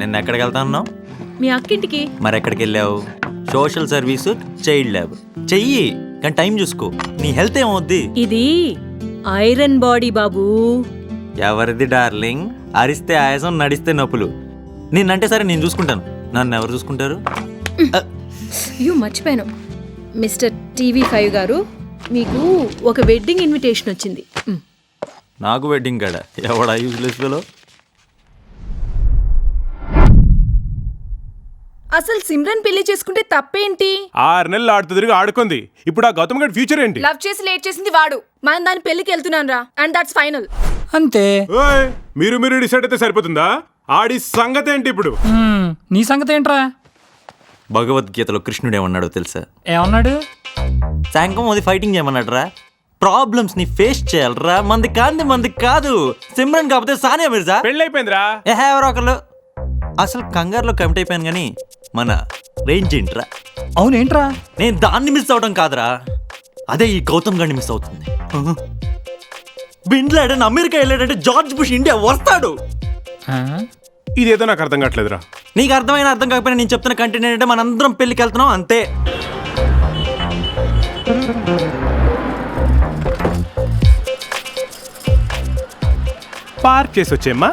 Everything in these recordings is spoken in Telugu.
నిన్న ఎక్కడికి వెళ్తా ఉన్నావు? మీ అక్కింటికి. మరి ఎక్కడికి వెళ్ళావు? సోషల్ సర్వీసు, చైల్డ్ ల్యాబ్ చెయ్యి, కానీ టైం చూసుకో. నీ హెల్త్ ఏమవుద్ది? ఇది ఐరన్ బాడీ బాబు. ఎవరిది డార్లింగ్? అరిస్తే ఆయాసం, నడిస్తే నొప్పులు. నిన్నంటే సరే నేను చూసుకుంటాను, నన్ను ఎవరు చూసుకుంటారు? మర్చిపోయాను మిస్టర్ TV5 గారు, మీకు ఒక వెడ్డింగ్ ఇన్విటేషన్ వచ్చింది. నాకు వెడ్డింగ్ కాడ ఎవడా యూజ్లెస్ ఫెలో? అసలు సిమ్రన్ పెళ్లి చేసుకుంటే తప్పేంటి? 6 నెలలు ఆడుతూ తిరిగి ఆడుకుంది. ఇప్పుడు ఆ గౌతమ్ గడ్ ఫ్యూచర్ ఏంటి? లవ్ చేసి లేట్ చేసింది వాడు. మనం దాని పెళ్లికి వెళ్తున్నాను రా, అండ్ దట్స్ ఫైనల్. అంతే. ఓయ్, మీరు డిసైడ్ అయితే సరిపోతుందా? ఆడి సంగతి ఏంటి ఇప్పుడు? నీ సంగతి ఏంట్రా? భగవద్గీతలో కృష్ణుడు ఏమన్నాడో తెలుసా? ఏమన్నాడు? శాంకం అది ఫైటింగ్ చేయమన్నాడు రా. ప్రాబ్లమ్స్ ని ఫేస్ చేయాలరా. మంది కాదు. సిమ్రన్ కాకపోతే సానియా మిర్జా. పెళ్ళైపోయిందిరా. ఎవరో ఒకళ్ళు. అసలు కంగారులో కమిట్ అయిపోయాను కానీ మన రేంజ్ ఏంట్రా? అవునేంట్రా? నేను దాన్ని మిస్ అవడం కాదురా, అదే ఈ గౌతమ్ గారిని మిస్ అవుతుంది. బిన్ లాడెన్ అమెరికా వెళ్ళాడంటే జార్జ్ బుష్ ఇండియా వస్తాడు. ఇదేదో నాకు అర్థం కావట్లేదురా. నీకు అర్థమైనా అర్థం కాకపోయినా నేను చెప్తున్న కంటెంట్ ఏంటంటే మనందరం పెళ్ళికి వెళ్తున్నాం అంతే. పార్క్ చేసి వచ్చేమ్మా.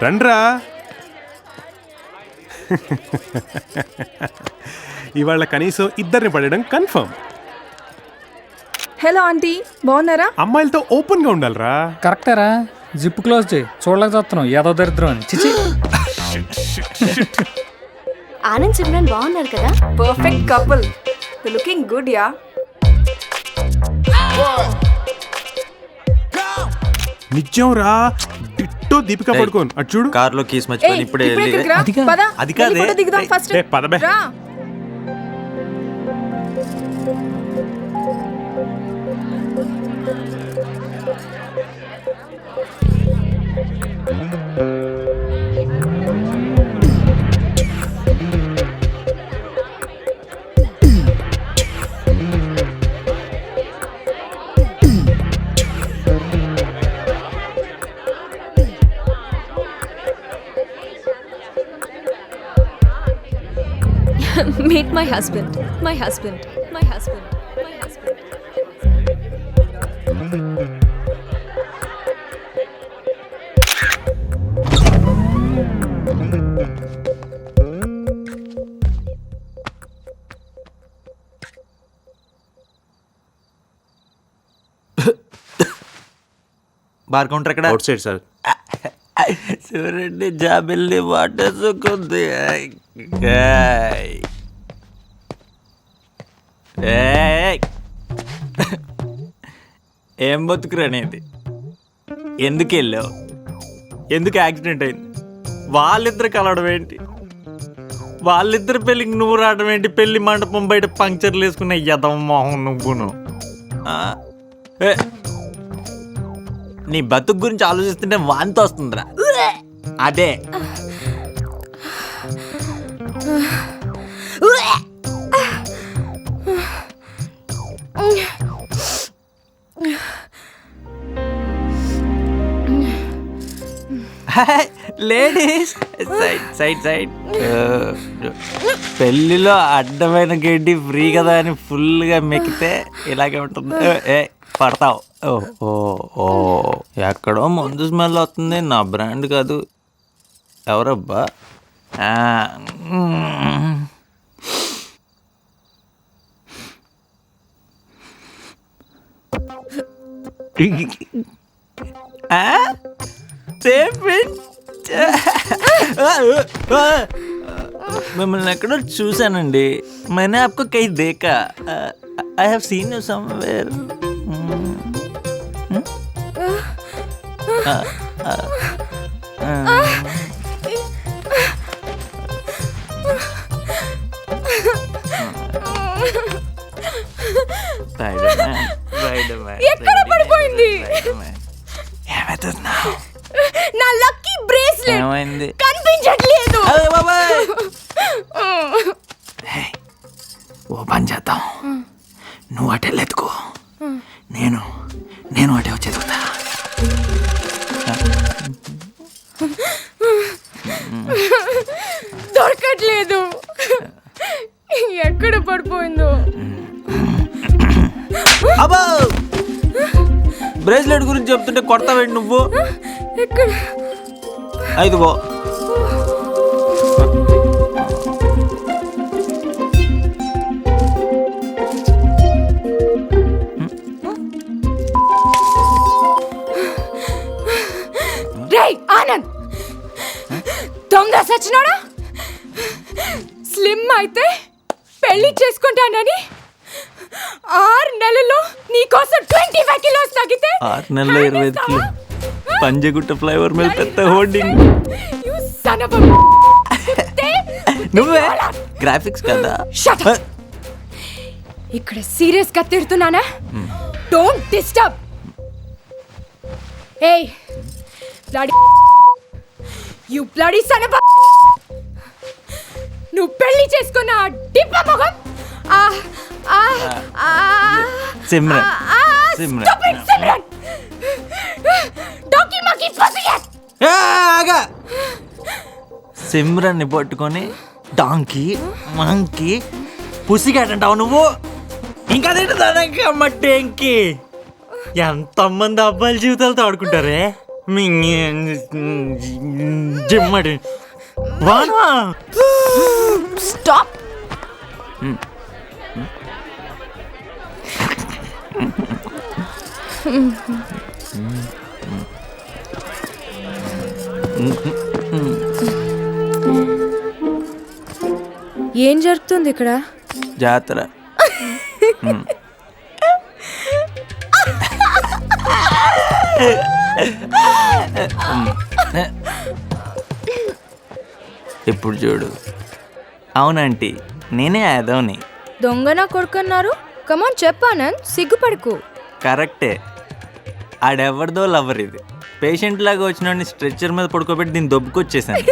రండ్రా. ఇవాళ కనీసం ఇద్దరిని పడడం కన్ఫర్మ్. హలో ఆంటీ, బాగున్నారా? అమ్మాయిలతో ఓపెన్ గా ఉండాలిరా. కరెక్టరా. జిప్ క్లోజ్ చేయి. చూడలేక చూస్తున్నాం ఏదో దరిద్రం అని. చిచి. ఆనంద్ సిమ్రన్ బాగున్నారు కదా? Perfect couple. Looking good yeah. నిజం రా, డిట్టో దీపిక పడుకోను. అటు చూడు. కార్లో కీస్ మర్చిపోయి ఇప్పుడే అది కాదే. పదబే. Meet my husband. My husband. My husband. My husband. Bar counter ఎక్కడ? Outside sir. చూడండి జాబిల్ని వాటేసుకుంది. ఏం బతుకురనేది? ఎందుకు వెళ్ళావు? ఎందుకు యాక్సిడెంట్ అయింది? వాళ్ళిద్దరు కలవడం ఏంటి? వాళ్ళిద్దరు పెళ్ళికి నువ్వు రావడం ఏంటి? పెళ్లి మండపం బయట పంక్చర్లు వేసుకున్న యదవ మొహం నువ్వును. నీ బతుకు గురించి ఆలోచిస్తుంటే వాంతి వస్తుందిరా. అదే లేడీస్ సైడ్ పెళ్ళిలో అడ్డమైన గడ్డి ఫ్రీ కదా అని ఫుల్గా మెక్కితే ఇలాగే ఉంటుంది. పడతావు. ఓ ఎక్కడో మందు స్మెల్ వస్తుంది. నా బ్రాండ్ కాదు. ఎవరబ్బా? మిమ్మల్ని ఎక్కడో చూశానండి. मैंने आपको कहीं देखा. I have seen you somewhere. ఎక్కడ పడిపోయింది? ఏమవుతున్నావు? నా లక్కీ బ్రేస్లెట్ ఏమైంది? కనిపించట్లేదు. ఓ పని చేద్దాం. నువ్వు అటే ఎత్తుకో, నేను అటే వచ్చేదుకుతా. కొడతావేంటి నువ్వు? ఎక్కడ? ఇదిగో రేయ్ ఆనంద్, దొంగ సచ్చినోడా! స్లిమ్ అయితే పెళ్లి చేసుకుంటానని 6 నెలల్లో నీకోసం 25 కిలోస్ తగ్గితే 6 నెలల 25 కిలో పంజగుట్ట ఫ్లైఓవర్ మీద పెద్ద hoarding. You son of a నువ్వే గ్రాఫిక్స్ కదా. Shut up. ఇక్కడ సీరియస్ గా తిడుతున్నానా? Don't disturb. ఏయ్ bloody, you bloody son of a, నువ్వు పెళ్లి చేసుకున్న ఆ డిప్ప మగం, సిమ్రన్ స్టూపిడ్ సిమ్రన్, డాకీ మకీ పసియట్. ఆగా సిమ్రన్ని పట్టుకొని డాంకీ మంకీ పుసిగాట్ అంటావు నువ్వు. ఇంకా తింటుందానికి మట్టేంకి. ఎంతమంది అబ్బాయిల జీవితాలతో ఆడుకుంటారే జిమ్మడి వానా. స్టాప్. ఏం జరుగుతుంది ఇక్కడ? జాతర. ఇప్పుడు చూడు. అవునంటీ, నేనే యాదవ్ని. దొంగన కొడుకున్నారు. కమాన్ చెప్పానంద్, సిగ్గుపడుకు. కరెక్టే. ఆడెవరిదో లవర్ ఇది. పేషెంట్ లాగా వచ్చిన స్ట్రెచ్చర్ మీద పడుకోబెట్టి దీన్ని దొబ్బుకొచ్చేసాను.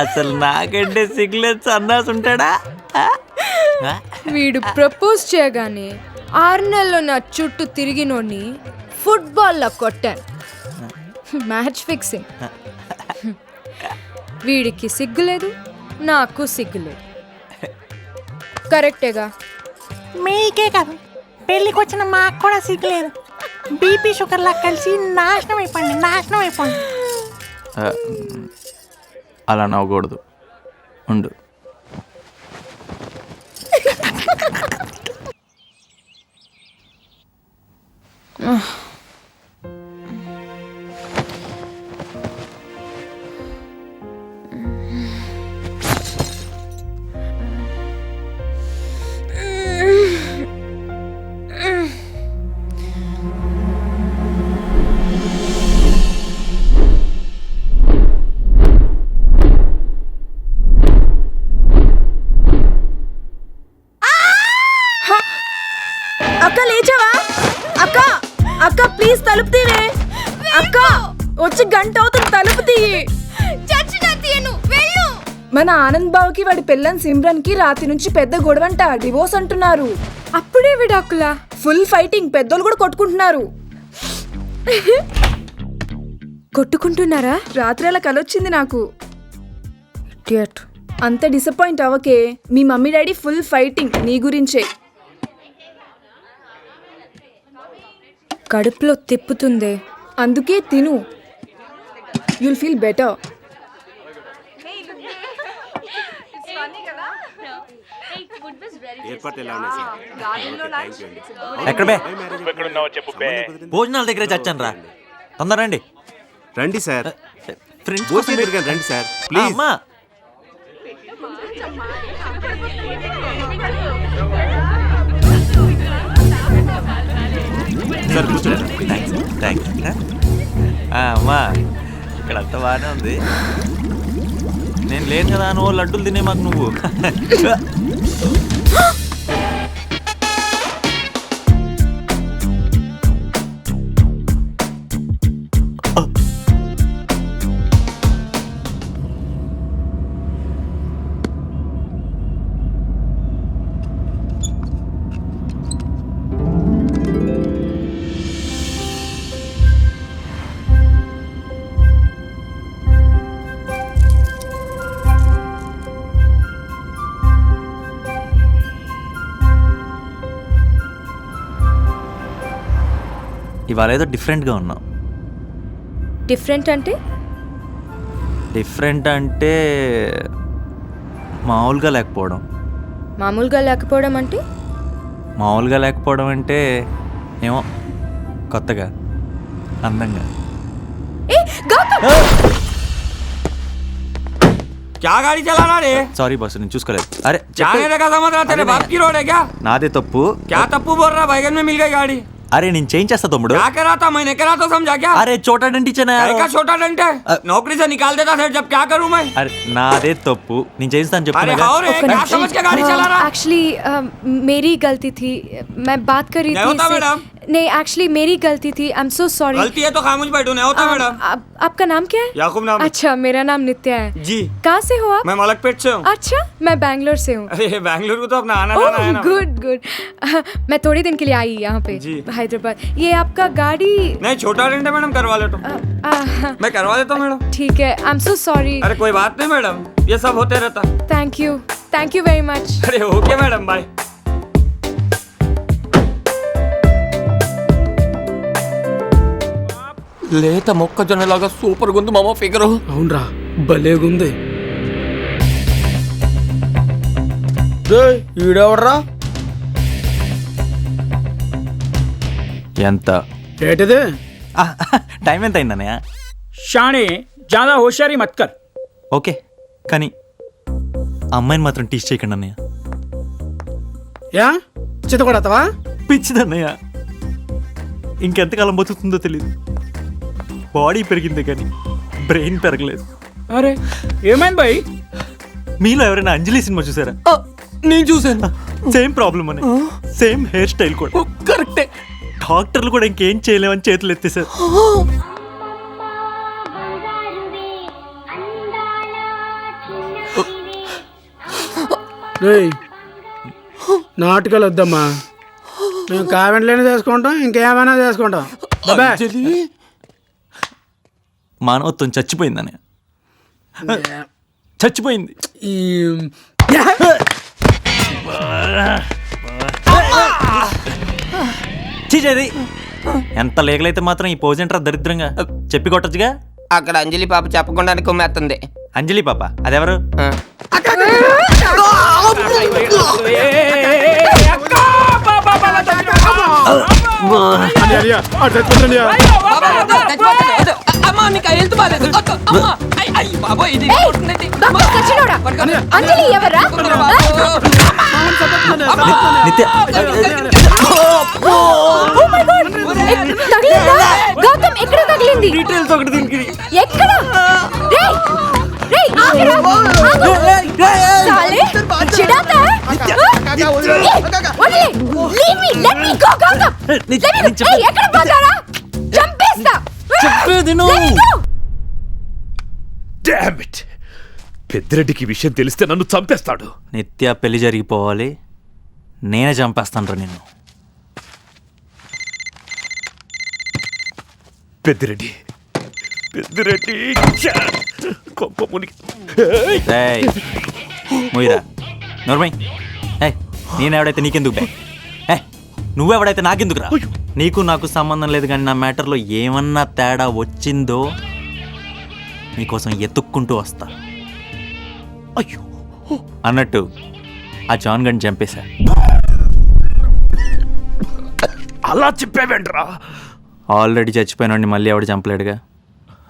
అసలు నాకంటే సిగ్గులేదు సన్నాసి ఉంటాడా? వీడు ప్రపోజ్ చేయగానే 6 నెలలు నా చుట్టూ తిరిగినోడిని ఫుట్బాల్లో కొట్టాను. Match fixing. వీడికి సిగ్గులేదు, నాకు సిగ్గులేదు. కరెక్టేగా? మీకే కాదు, పెళ్ళికి వచ్చిన మాకు కూడా సిగ్గులేదు. బీపీ షుగర్లా కలిసి నాశనం అయిపోండి. అలా నవ్వకూడదు. ఉండు. అక్క లేచావా? అక్క ప్లీజ్ తలుపు తీవే. అక్క వచ్చి గంట అవుతుంది, తలుపు తీయి. మన ఆనంద్ బావుకి వాడి పెళ్ళని సిమ్రన్ కి రాత్రి నుంచి పెద్ద గొడవంట. డివోర్స్ అంటున్నారు. అప్పుడే విడాకులా? Full fighting. పెద్దోళ్ళు కూడా కొట్టుకుంటున్నారు. కొట్టుకుంటున్నారా? రాత్రి అలా కలొచ్చింది నాకు. అంత డిసప్పాయింట్ అవ్వకే. మీ మమ్మీ డాడీ ఫుల్ ఫైటింగ్ నీ గురించే. కడుపులో తిప్పుతుందే, అందుకే తిను. You'll feel better. ఎక్కడ బే? భోజనాల దగ్గరే చచ్చాను రా. తొందర రండి. రండి సార్. ఫ్రెండ్స్ రండి సార్ ప్లీజ్. అమ్మా సార్ కూర్చోండి. థ్యాంక్స్. అమ్మా ఇక్కడ అంతా బాగానే ఉంది. నేను లేను కదా నువ్వు లడ్డూలు తినే మాకు నువ్వు. ఇవాళ ఏదో డిఫరెంట్గా ఉన్నాం. డిఫరెంట్ అంటే? డిఫరెంట్ అంటే మామూలుగా లేకపోవడం. మామూలుగా లేకపోవడం అంటే? మామూలుగా లేకపోవడం అంటే ఏమో కొత్తగా, అందంగా. ఏ గౌతమ్! क्या गाड़ी चला रहा रे? సారీ బాస్, నేను చూసుకోలేదు. అరే जाने का समझ रहा तेरे बाप की रोड है क्या? నాదే తప్పు. क्या तप्पू बोल रहा? बैगन में मिल गई गाड़ी. అరే నేను చేంచేస్తా తమ్ముడు. क्या करा था मैंने? करा तो समझा क्या? అరే చోటా డంటిచ్చానా? काय का छोटा डंट है? नौकरी से निकाल देता सर, जब क्या करूं मैं? అరే నాదే తప్పు, నేను చేయిస్తాను अरे చెప్తున్నా. हाँ रे, क्या समझ के गाड़ी चला रहा? एक्चुअली मेरी गलती थी. मैं बात कर रही नहीं थी होता इससे- मैडम। नहीं, एक्चुअली मेरी गलती थी. I am so sorry. गलती है तो खामोश बैठो, नहीं होता मैडम। आपका नाम क्या है? याकूब नाम। अच्छा, मेरा नाम नित्या है. जी, कहाँ से हो आप? मैं मलकपेट से हूँ। अच्छा, मैं बैंगलोर से हूँ. अरे बैंगलोर को तो अपना आना जाना है ना। Good good. मैं थोड़ी दिन के लिए आई यहाँ पे जी। हैदराबाद. ये आपका गाड़ी? नहीं, छोटा डंट है मैडम, करवा ले तो। मैं करवा देता हूँ मैडम। ठीक है. I am so sorry. अरे कोई बात नहीं मैडम, ये सब होते रहता। Thank you very much. अरे ओके मैडम, बाय। లేత మొక్కజొన్నలాగా సూపర్ గుంది మామ ఫిగరు. అవునరా, భలేగుంది. ఈడెవడరా? ఎంత ఏటిది? టైం ఎంత అయిందన్నయ్య? షాణే జాదా హోషారీ మత్ కర్. ఓకే, కానీ అమ్మాయిని మాత్రం టీచ్ చేయకండి అన్నయ్య. యా చితకొడతావా? పిచ్చిదన్నయ్య, ఇంకెంతకాలం బతుకుతుందో తెలియదు. బాడీ పెరిగిందే కానీ బ్రెయిన్ పెరగలేదు. అరే ఏమైంది బాయ్? మీలో ఎవరైనా అంజలి సినిమా చూసారా? నేను చూసాను. సేమ్ ప్రాబ్లం అని, సేమ్ హెయిర్ స్టైల్ కూడా. కరెక్టే. డాక్టర్లు కూడా ఇంకేం చేయలేమని చేతులు ఎత్తేసారు. నాటకాలు వద్దమ్మా, మేము కావెంట్లోనే చేసుకుంటాం, ఇంకేమైనా చేసుకుంటాం. మానవత్వం చచ్చిపోయిందని, చచ్చిపోయింది. ఈ చీచేది ఎంత లేగలైతే మాత్రం ఈ పోజెంట్రా దరిద్రంగా చెప్పి కొట్టచ్చుగా. అక్కడ అంజలి పాప చెప్పకుండానే కుమ్మేస్తుంది. అంజలి పాప అదెవరు? అంజలి ఎవర్రా? నిత్య తగిలిందా? గౌతమ్ ఎక్కడ తగిలింది? డీటెయిల్స్ ఒకటి దీనికి. ఎక్కడ? రేయ్ రేయ్ ఆగరా, ఆగు. సాలే చిడాతా. వదిలే, leave me, let me go. Gautam ఏయ్, ఎక్కడ పోతారా? చంపేస్తా. చెప్పేది నువ్వు. Let me go. Damn it, పెద్దిరెడ్డికి విషయం తెలిస్తే నన్ను చంపేస్తాడు. నిత్య పెళ్లి జరిగిపోవాలి, నేనే చంపేస్తాను రా నిన్ను. పెద్దిరెడ్డి, పెద్దిరెడ్డి కొంప మునిగి. రేయ్ మొయ్యరా, నోర్మై. నేనెవడైతే నీకెందుకు బే? నువ్వెవడైతే నాకెందుకు రా? నీకు నాకు సంబంధం లేదు, కానీ నా మ్యాటర్లో ఏమన్నా తేడా వచ్చిందో నీకోసం ఎత్తుక్కుంటూ వస్తా. అయ్యో అన్నట్టు ఆ జాన్ గండి చంపేశా. అలా చెప్పావేంట్రా? ఆల్రెడీ చచ్చిపోయినండి, మళ్ళీ ఎవడు చంపలేడుగా,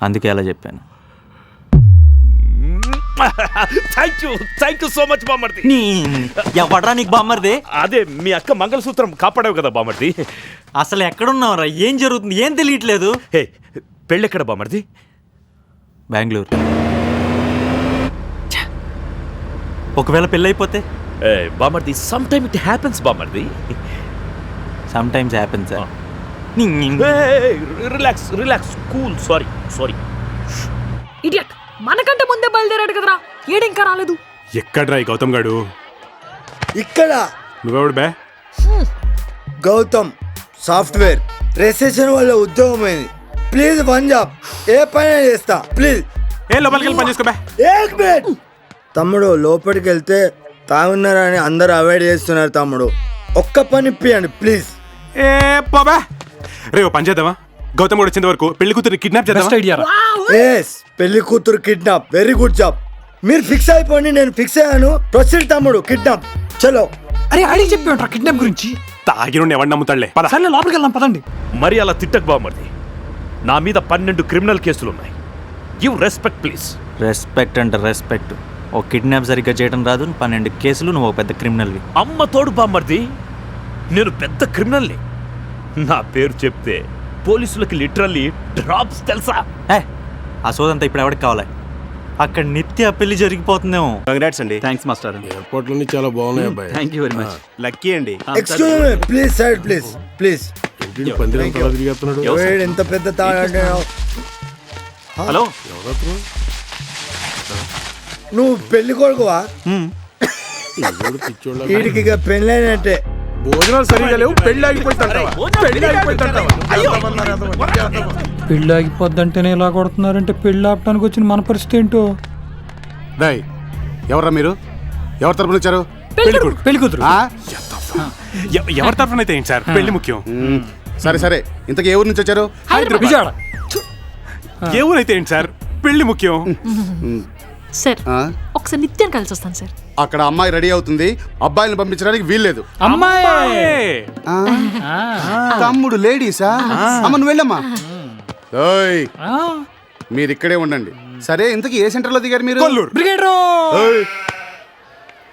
అందుకే అలా చెప్పాను. థ్యాంక్ యూ సో మచ్ బామ్మర్ది. ఎవడరా నీకు బామ్మర్ది? అదే మీ అక్క మంగళసూత్రం కాపాడావు కదా బామ్మర్ది. అసలు ఎక్కడున్నావురా? ఏం జరుగుతుంది? ఏం తెలియట్లేదు. హే, పెళ్ళెక్కడ బామ్మర్ది? బెంగళూరు. ఒకవేళ పెళ్ళైపోతే? బామ్మర్ది, సమ్ టైమ్ ఇట్ హ్యాపెన్స్ బామ్మర్ది. Some times happens. Relax relax, cool. Sorry. Idiot, మనకంటే ముందే బయలుదేరాడు కదరా, ఏడింకా రాలేదు. ఎక్కడ్రా ఈ గౌతమ్ గాడు? ఇక్కడ. నువ్వెవడు బే? గౌతమ్ సాఫ్ట్వేర్ రిసెషన్ వల్ల ఉద్యోగం అయింది. ప్లీజ్ పంజాబ్, ఏ పని చేస్తా ప్లీజ్. ఏ లోపలికి వెళ్ళి పని చేసుకో బే. ఏక్ మినిట్ తమ్ముడు, లోపలికి వెళ్తే తాగున్నారని అందరూ అవాయిడ్ చేస్తున్నారు తమ్ముడు. ఒక్క పని ఇప్పియండి ప్లీజ్. ఏ బాబా, రే ఓ పని చేద్దామా, గౌతమ్ కూడా వచ్చేంత వరకు పెళ్లి కూతురు కిడ్నాప్ బెస్ట్ చేద్దాం. ఐడియా రా. ఎస్, పెళ్లి కూతురు కిడ్నాప్. Very good job. మీరు ఫిక్స్ అయిపోండి, నేను ఫిక్స్ అయ్యాను. ప్రొసీడ్ తమ్ముడు, కిడ్నాప్. చలో. అరే అడిగి చెప్పి ఉంటా కిడ్నాప్ గురించి. తాగిన ఎవరు నమ్ముతాడులే. పద. సరే లోపలికి వెళ్దాం పదండి. మరి అలా తిట్టకు బామ్మర్ది. నా మీద 12 క్రిమినల్ కేసులు ఉన్నాయి. Give respect please. రెస్పెక్ట్ అంటే రెస్పెక్ట్. ఓ కిడ్నాప్ సరిగ్గా చేయడం రాదు, 12 కేసులు, నువ్వు ఒక పెద్ద క్రిమినల్వి. అమ్మ తోడు బామ్మర్ది, నేను పెద్ద క్రిమినల్ని. నా పేరు చెప్తే పోలీసులకి లిటరల్లీ డ్రాప్స్ తెలుసా? ఆ సోదంతా ఇప్పుడు ఎవరికి కావాలి? అక్కడ నిత్య పెళ్లి జరిగిపోతుందేమో. కంగ్రాట్స్ అండి. Thanks master. ఎయిర్పోర్ట్లన్నీ చాలా బాగున్నాయి అబ్బాయి. Thank you very much. Lucky అండి. Excuse me, please side please please. పందిరంతా తిరిగేస్తున్నాడు. వేడు ఎంత పెద్ద తాడంటే. హలో, నువ్వు పెళ్లి కొడుకువా? వీడికి ఇక పెళ్ళైనట్టే. భోజనాలు సరిగా లేవు, పెళ్లి ఆగిపోతుంటావా? పెళ్లి ఆగిపోతుంటావా? పెళ్ళి ఆగిపోద్దంటేనే ఇలా కొడుతున్నారంటే పెళ్ళి ఆపడానికి వచ్చిన మన పరిస్థితి ఏంటో. రాయ్, ఎవర్రా మీరు? ఎవరి తరపున వచ్చారు? పెళ్లి కూతురు. ఎవరి తరఫున అయితే ఏంటి సార్, పెళ్లి ముఖ్యం. సరే సరే, ఇంతకీ ఏ ఊరు నుంచి వచ్చారు? విజయవాడ. ఏ ఊరైతే ఏంటి సార్, పెళ్లి ముఖ్యం. సార్ ఒకసారి నిత్యం కలిసి వస్తాను సార్. అక్కడ అమ్మాయి రెడీ అవుతుంది, అబ్బాయిని పంపించడానికి వీల్లేదు. అమ్మాయి. తమ్ముడు లేడీసా? అమ్మ నువ్వు వెళ్ళమ్మా. ఓయ్, మీరు ఇక్కడే ఉండండి. సరే, ఇంతకీ ఏ సెంటర్ లో దిగారు మీరు? కొల్లూరు. బ్రిగేడ్.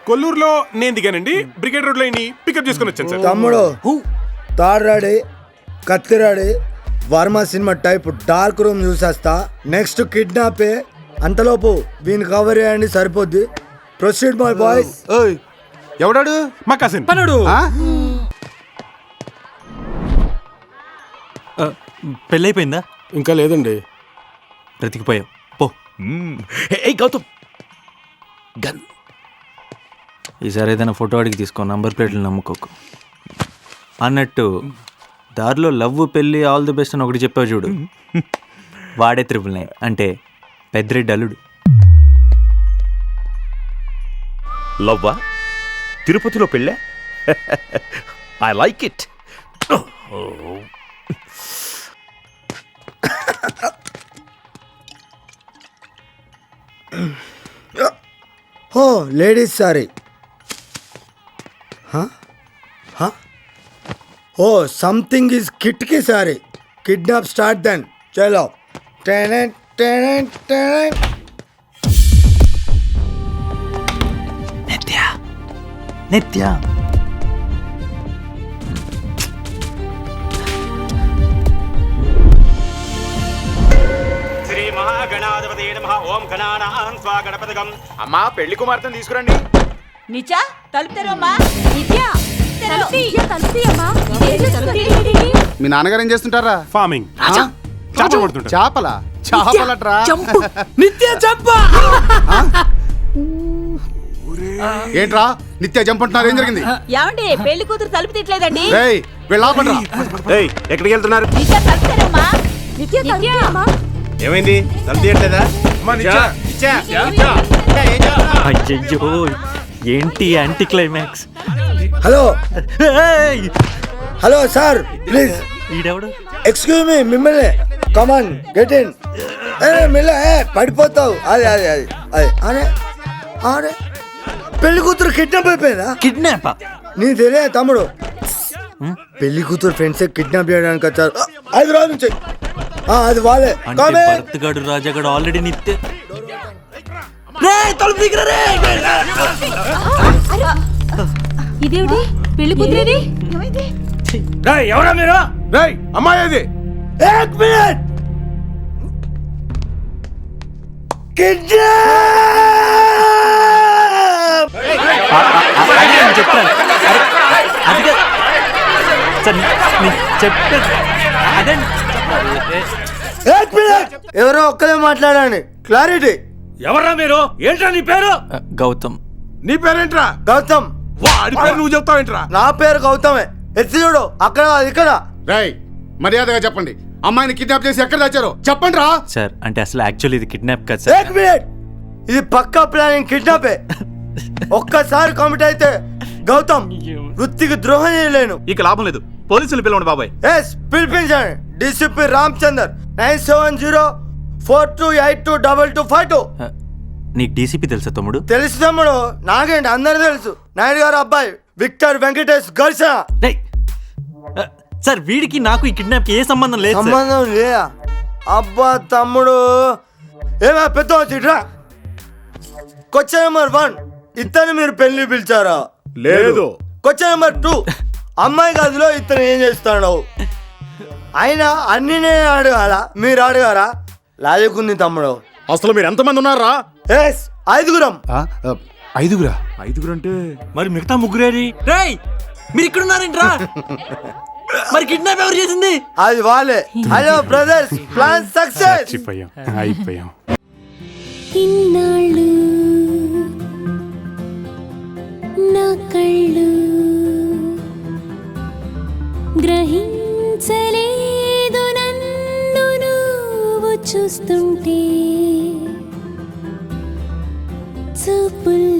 కొల్లూరులో నేను దిగానండి. బ్రిగేడ్ రోడ్ లో పికప్ చేసుకుని వచ్చాను సార్. తమ్ముడు తారాడి కత్తిరాడి Varma cinema type dark room చూసేస్తా. నెక్స్ట్ కిడ్నాపే. అంతలోపు దీన్ని కవర్ చేయండి, సరిపోద్ది. Proceed my boys. ఓయ్, ఎవడాడు? మా కజిన్. పనుడు. పెళ్ళి అయిపోయిందా? ఇంకా లేదండి. బ్రతికిపోయావు పో. ఏ గౌతమ్, గన్. ఈసారి ఏదైనా ఫోటో అడిగి తీసుకో, నంబర్ ప్లేట్లు నమ్ముకోకు. అన్నట్టు దారిలో లవ్ పెళ్ళి ఆల్ ది బెస్ట్ అని ఒకటి చెప్పావు చూడు, వాడే 999 అంటే పెద్దిరెడ్డి అల్లుడు. లవ్వా? తిరుపతిలో పెళ్ళే? I like it. Oh ladies sorry. Oh something is కిట్కి సారీ. Kidnap start then. చలో. నిత్య శ్రీ మహాగణాధిపతి నమః. ఓం గణానాం స్వా గణపతిగం. అమ్మా, పెళ్లి కుమార్తెను తీసుకురండి. నిత్య తలుపు తెరవమ్మా. నిత్య మీ నాన్నగారు ఏం చేస్తుంటారా? ఫార్మింగ్. చేపలు పడుతుంటారు. చేపల చేపలట్రా. నిత్య చంప. ఏంట్రా నిత్య జంప్ అంటున్నారు? ఏం జరిగింది? ఏమండి పెళ్లి కూతురు తలుపు తిట్లేదండి. ఏయ్, వెళ్ళాపండ్రా. ఏయ్, ఎక్కడికి వెళ్తున్నారు? నిత్య తలుపు తెరవమ్మా. నిత్య ఏమైంది? తలుపు తీయట్లేదా? అయ్యయ్యో, ఏంటి anti climax? Hello hello sir, please. ఈడెవడు? ఎక్స్క్యూజ్ మీ, మిమ్మల్ని. Come on get in. మిల్ల పడిపోతావు. అదే అదే అదే అదే అరే అరే పెళ్లి కూతురు కిడ్నాప్ అయిపోయిందా? కిడ్నాప్? నీ తెలియ తమ్ముడు, పెళ్లి కూతురు ఫ్రెండ్స్ కిడ్నాప్ చేయడానికి వచ్చారు. హైదరాబాద్ నుంచి. అది వాళ్ళే. అంటే భరత్గాడు రాజాగాడు ఆల్రెడీ నిత్య. ఇదేమిటి పెళ్లి కూతురేది? ఎవరా మీరు? రేయ్, అమ్మాయి అది. ఏక్ మినిట్. చెప్తాను చెప్పాను అదే. ఏక్ మినిట్. ఎవరో ఒక్కరే మాట్లాడండి. క్లారిటీ. ఎవర్రా మీరు? ఏంట్రా నీ పేరు? గౌతమ్. నీ పేరేంట్రా? గౌతమ్. వాడి పేరు నువ్వు చెప్తావేంట్రా? నా పేరు గౌతమే. ఎత్తి చూడు, అక్కడ కాదు, ఇక్కడ. రేయ్, మర్యాదగా చెప్పండి. అమ్మాయిని కిడ్నాప్ చేసి ఎక్కడ దాచారో చెప్పండి రా. సార్, అంటే అసలు యాక్చువల్లీ ఇది కిడ్నాప్ కాదు ఏక్ సార్. మినిట్. ఇది పక్కా ప్లానింగ్ కిడ్నాపే. ఒక్కసారి కమిట్ అయితే గౌతమ్ వృత్తికి ద్రోహం చేయలేను. ఇక లాభం లేదు, పోలీసులు పిలవండి బాబాయ్. ఎస్ పిలిపించండి. డిసిపి రామచందర్ 9704282252. నీకు డీసీపీ తెలుసా తమ్ముడు? తెలుసు తమ్ముడు, నాకేంటి అందరు తెలుసు. నాయుడు గారు అబ్బాయి విక్టర్ వెంకటేష్ ఘర్షణ. రేయ్, సార్ వీడికి నాకు ఈ కిడ్నాప్ ఏ సంబంధం లేదు సార్. సంబంధం లేదా? అబ్బా తమ్ముడు, ఏమా పెద్ద వచ్చిట్రా. క్వశ్చన్ నెంబర్ 1, ఇతను మీరు పెళ్లి పిలిచారా? లేదు. క్వశ్చన్ నెంబర్ 2, అమ్మాయి గదిలో ఇతను ఏం చేస్తాడు? అయినా అన్ని నేను అడగాల, మీరు అడగారా? లాజిక్ ఉంది తమ్ముడు. అసలు మీరు ఎంతమంది ఉన్నారా? ఎస్ 5గురం. 5గురా? 5 అంటే మరి మిగతా ముగ్గురేరి? రేయ్ మీరు ఇక్కడ ఉన్నారేంట్రా? మరి కిడ్నాప్ ఎవరు చేసింది? అది వాళ్ళే. Hello brothers, plan success. అయిపోయాం. ఇన్నాళ్ళు నా కళ్ళు గ్రహించలేదు నన్ను నువ్వు చూస్తుంటే చూపుల్లో